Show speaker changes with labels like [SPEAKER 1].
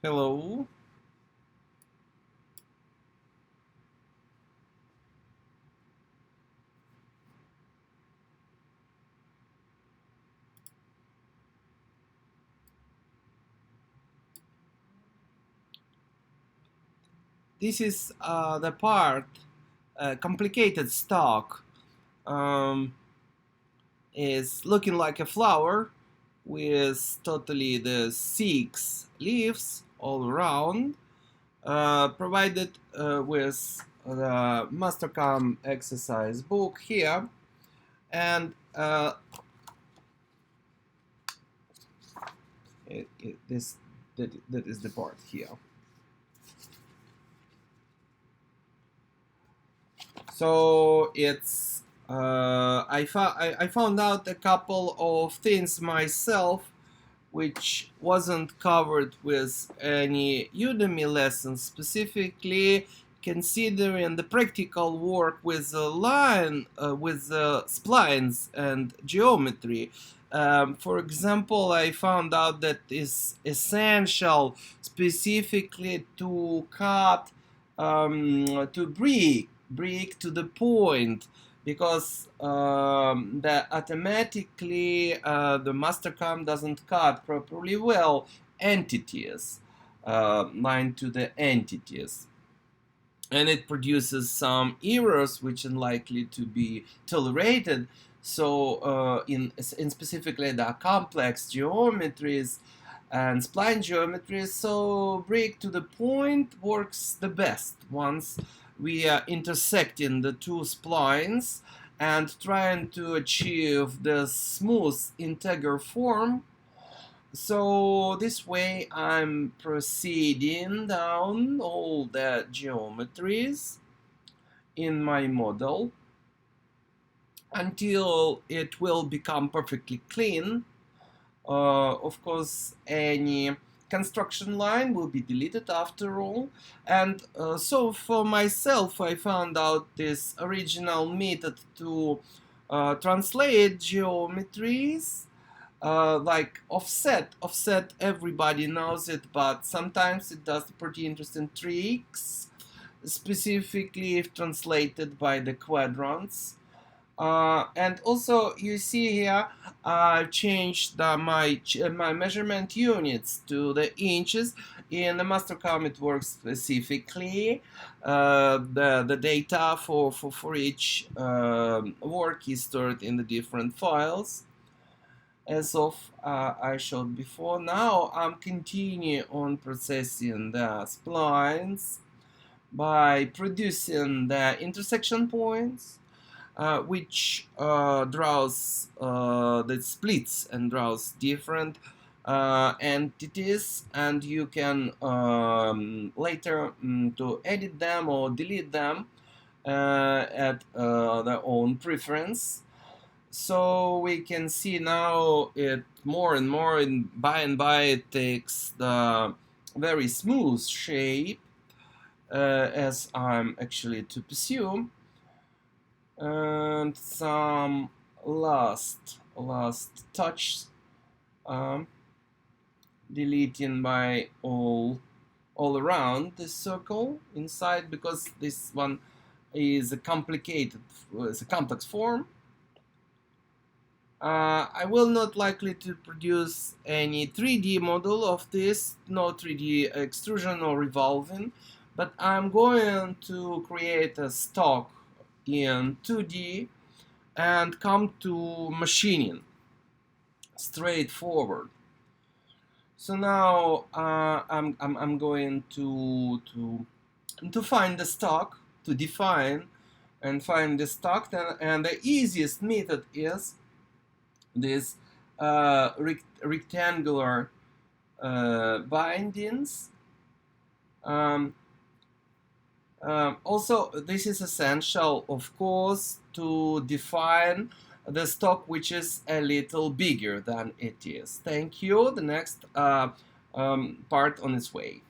[SPEAKER 1] Hello. This is the part, complicated stalk, um, is looking like a flower with totally the 6 leaves all around, provided with the Mastercam exercise book here, and that is the part here. So it's I found out a couple of things myself which wasn't covered with any Udemy lessons, specifically considering the practical work with the with the splines and geometry. For example, I found out that it's essential specifically to cut to brick to the point, because that automatically the Mastercam doesn't cut properly well entities, line to the entities, and it produces some errors which are likely to be tolerated. So in specifically the complex geometries and spline geometries, so brick to the point works the best once we are intersecting the two splines and trying to achieve the smooth integer form. So this way I'm proceeding down all the geometries in my model until it will become perfectly clean. Of course, any construction line will be deleted after all. And so for myself, I found out this original method to translate geometries, like offset. Offset, everybody knows it, but sometimes it does pretty interesting tricks, specifically if translated by the quadrants. And also you see here I've changed my measurement units to the inches. In the Mastercam it works specifically. The data for each work is stored in the different files, as of I showed before. Now I'm continuing on processing the splines by producing the intersection points, which draws that splits and draws different entities, and you can later to edit them or delete them at their own preference. So we can see now it more and more, and by it takes the very smooth shape as I'm actually to pursue. And some last touch, deleting by all around the circle inside, because this one is a complicated, it's a complex form. I will not likely to produce any 3D model of this, no 3D extrusion or revolving, but I'm going to create a stock in 2D and come to machining straightforward. So now I'm going to find the stock, to define and find the stock, and the easiest method is this rectangular bindings. Also, this is essential, of course, to define the stock which is a little bigger than it is. Thank you. The next part on its way.